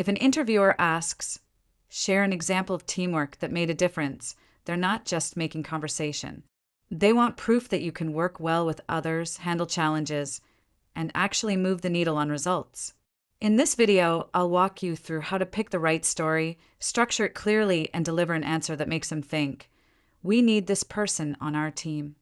If an interviewer asks, share an example of teamwork that made a difference, they're not just making conversation. They want proof that you can work well with others, handle challenges, and actually move the needle on results. In this video, I'll walk you through how to pick the right story, structure it clearly, and deliver an answer that makes them think, we need this person on our team.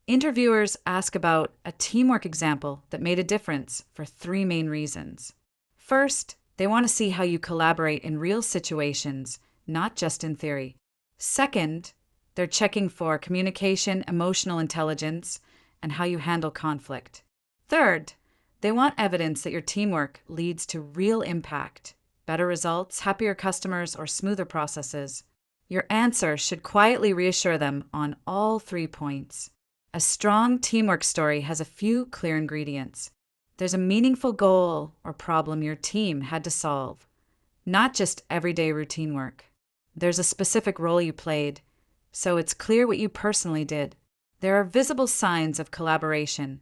Interviewers ask about a teamwork example that made a difference for three main reasons. First, they want to see how you collaborate in real situations, not just in theory. Second, they're checking for communication, emotional intelligence, and how you handle conflict. Third, they want evidence that your teamwork leads to real impact, better results, happier customers, or smoother processes. Your answer should quietly reassure them on all 3 points. A strong teamwork story has a few clear ingredients. There's a meaningful goal or problem your team had to solve, not just everyday routine work. There's a specific role you played, so it's clear what you personally did. There are visible signs of collaboration: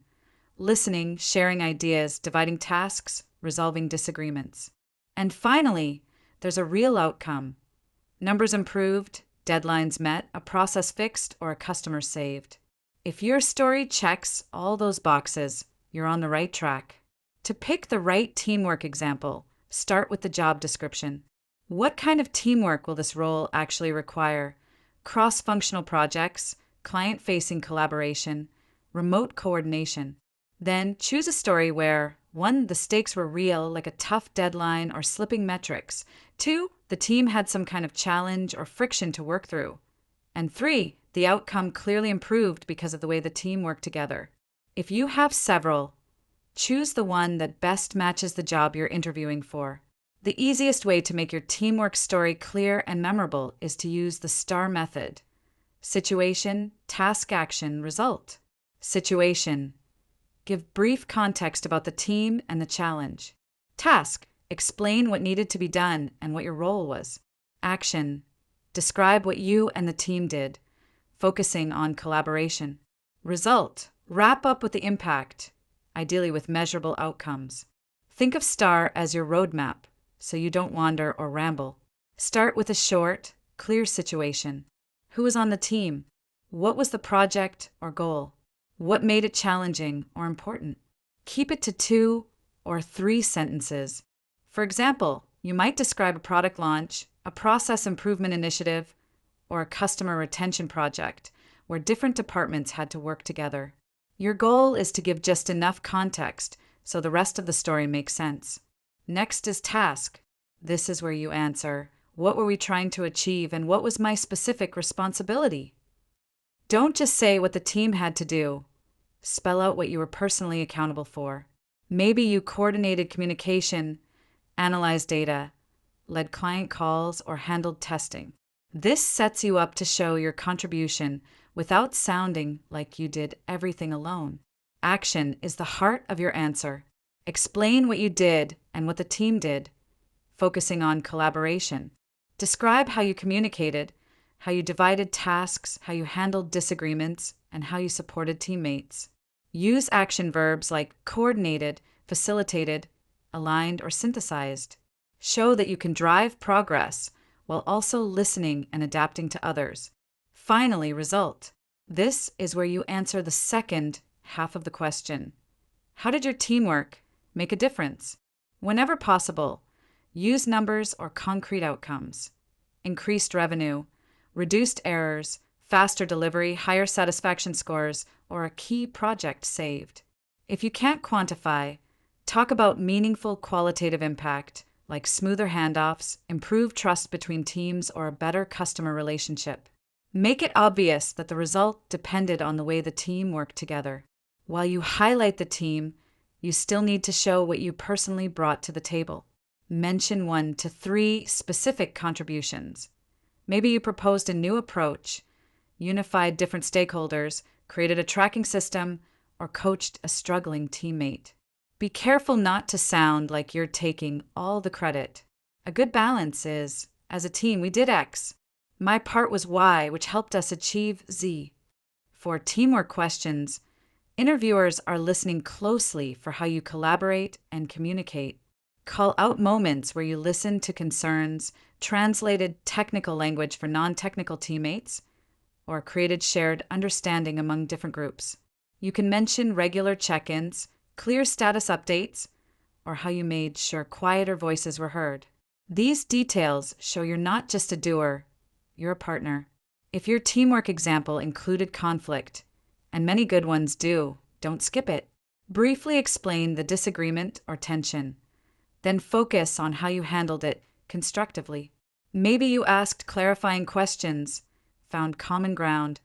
listening, sharing ideas, dividing tasks, resolving disagreements. And finally, there's a real outcome: numbers improved, deadlines met, a process fixed, or a customer saved. If your story checks all those boxes, you're on the right track. To pick the right teamwork example, start with the job description. What kind of teamwork will this role actually require? Cross-functional projects, client-facing collaboration, remote coordination. Then choose a story where 1. The stakes were real, like a tough deadline or slipping metrics. 2. The team had some kind of challenge or friction to work through. And 3. The outcome clearly improved because of the way the team worked together. If you have several, choose the one that best matches the job you're interviewing for. The easiest way to make your teamwork story clear and memorable is to use the STAR method. Situation, task, action, result. Situation: give brief context about the team and the challenge. Task: explain what needed to be done and what your role was. Action: describe what you and the team did, focusing on collaboration. Result: wrap up with the impact, ideally with measurable outcomes. Think of STAR as your roadmap, so you don't wander or ramble. Start with a short, clear situation. Who was on the team? What was the project or goal? What made it challenging or important? Keep it to 2 or 3 sentences. For example, you might describe a product launch, a process improvement initiative, or a customer retention project where different departments had to work together. Your goal is to give just enough context so the rest of the story makes sense. Next is task. This is where you answer, what were we trying to achieve and what was my specific responsibility? Don't just say what the team had to do. Spell out what you were personally accountable for. Maybe you coordinated communication, analyzed data, led client calls, or handled testing. This sets you up to show your contribution without sounding like you did everything alone. Action is the heart of your answer. Explain what you did and what the team did, focusing on collaboration. Describe how you communicated, how you divided tasks, how you handled disagreements, and how you supported teammates. Use action verbs like coordinated, facilitated, aligned, or synthesized. Show that you can drive progress while also listening and adapting to others. Finally, result. This is where you answer the second half of the question. How did your teamwork make a difference? Whenever possible, use numbers or concrete outcomes. Increased revenue, reduced errors, faster delivery, higher satisfaction scores, or a key project saved. If you can't quantify, talk about meaningful qualitative impact, like smoother handoffs, improved trust between teams, or a better customer relationship. Make it obvious that the result depended on the way the team worked together. While you highlight the team, you still need to show what you personally brought to the table. Mention 1 to 3 specific contributions. Maybe you proposed a new approach, unified different stakeholders, created a tracking system, or coached a struggling teammate. Be careful not to sound like you're taking all the credit. A good balance is, as a team, we did X. My part was Y, which helped us achieve Z. For teamwork questions, interviewers are listening closely for how you collaborate and communicate. Call out moments where you listened to concerns, translated technical language for non-technical teammates, or created shared understanding among different groups. You can mention regular check-ins, clear status updates, or how you made sure quieter voices were heard. These details show you're not just a doer, you're a partner. If your teamwork example included conflict, and many good ones do, don't skip it. Briefly explain the disagreement or tension. Then focus on how you handled it constructively. Maybe you asked clarifying questions, found common ground,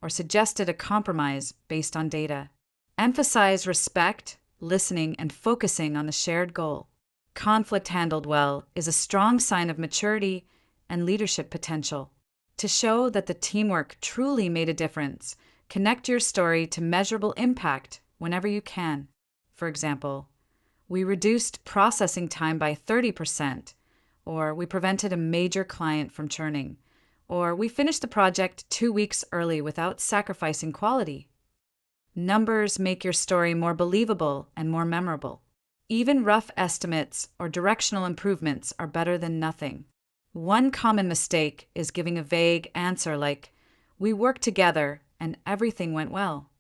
or suggested a compromise based on data. Emphasize respect, listening, and focusing on the shared goal. Conflict handled well is a strong sign of maturity and leadership potential. To show that the teamwork truly made a difference, connect your story to measurable impact whenever you can. For example, we reduced processing time by 30%, or we prevented a major client from churning, or we finished the project 2 weeks early without sacrificing quality. Numbers make your story more believable and more memorable. Even rough estimates or directional improvements are better than nothing. One common mistake is giving a vague answer like, "We worked together and everything went well."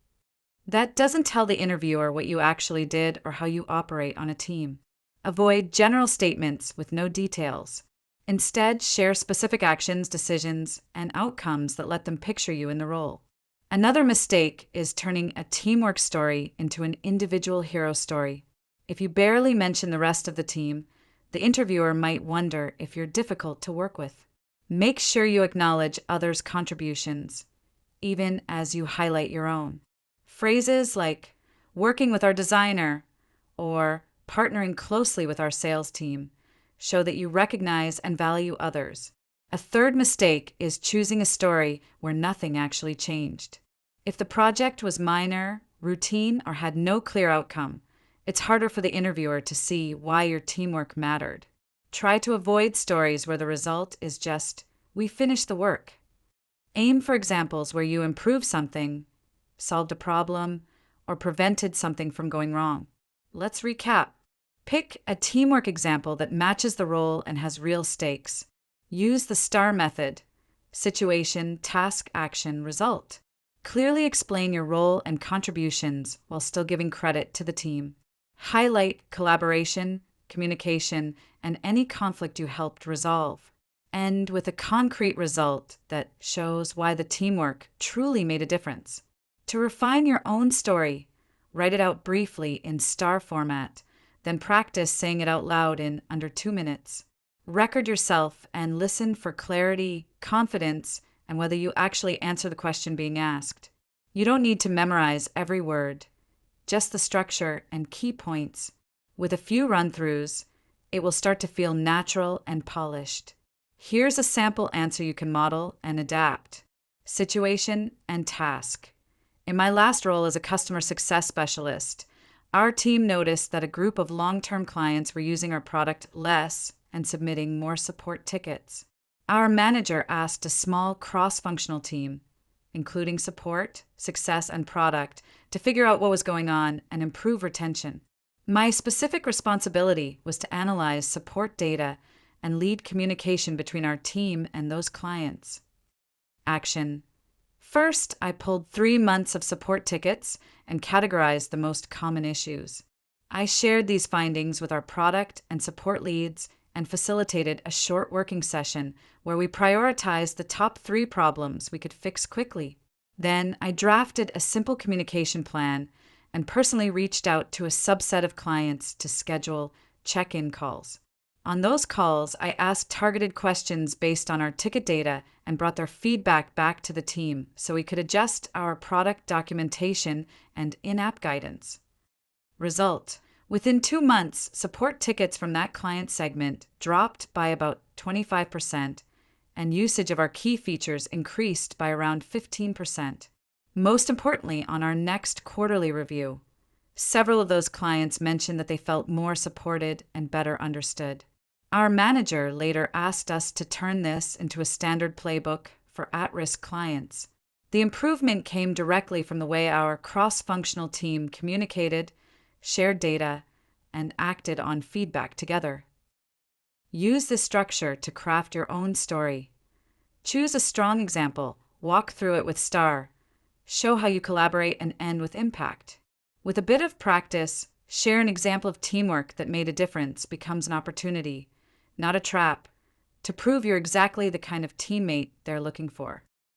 That doesn't tell the interviewer what you actually did or how you operate on a team. Avoid general statements with no details. Instead, share specific actions, decisions, and outcomes that let them picture you in the role. Another mistake is turning a teamwork story into an individual hero story. If you barely mention the rest of the team, the interviewer might wonder if you're difficult to work with. Make sure you acknowledge others' contributions, even as you highlight your own. Phrases like working with our designer or partnering closely with our sales team show that you recognize and value others. A third mistake is choosing a story where nothing actually changed. If the project was minor, routine, or had no clear outcome, it's harder for the interviewer to see why your teamwork mattered. Try to avoid stories where the result is just, "We finished the work." Aim for examples where you improved something, solved a problem, or prevented something from going wrong. Let's recap. Pick a teamwork example that matches the role and has real stakes. Use the STAR method: situation, task, action, result. Clearly explain your role and contributions while still giving credit to the team. Highlight collaboration, communication, and any conflict you helped resolve. End with a concrete result that shows why the teamwork truly made a difference. To refine your own story, write it out briefly in STAR format, then practice saying it out loud in under 2 minutes. Record yourself and listen for clarity, confidence, and whether you actually answer the question being asked. You don't need to memorize every word, just the structure and key points. With a few run-throughs, it will start to feel natural and polished. Here's a sample answer you can model and adapt. Situation and task. In my last role as a customer success specialist, our team noticed that a group of long-term clients were using our product less and submitting more support tickets. Our manager asked a small cross-functional team, including support, success, and product, to figure out what was going on and improve retention. My specific responsibility was to analyze support data and lead communication between our team and those clients. Action. First, I pulled 3 months of support tickets and categorized the most common issues. I shared these findings with our product and support leads and facilitated a short working session where we prioritized the top 3 problems we could fix quickly. Then I drafted a simple communication plan and personally reached out to a subset of clients to schedule check-in calls. On those calls, I asked targeted questions based on our ticket data and brought their feedback back to the team so we could adjust our product documentation and in-app guidance. Result: within 2 months, support tickets from that client segment dropped by about 25%, and usage of our key features increased by around 15%. Most importantly, on our next quarterly review, several of those clients mentioned that they felt more supported and better understood. Our manager later asked us to turn this into a standard playbook for at-risk clients. The improvement came directly from the way our cross-functional team communicated, shared data, and acted on feedback together. Use this structure to craft your own story. Choose a strong example, walk through it with STAR, show how you collaborate, and end with impact. With a bit of practice, share an example of teamwork that made a difference becomes an opportunity, not a trap, to prove you're exactly the kind of teammate they're looking for.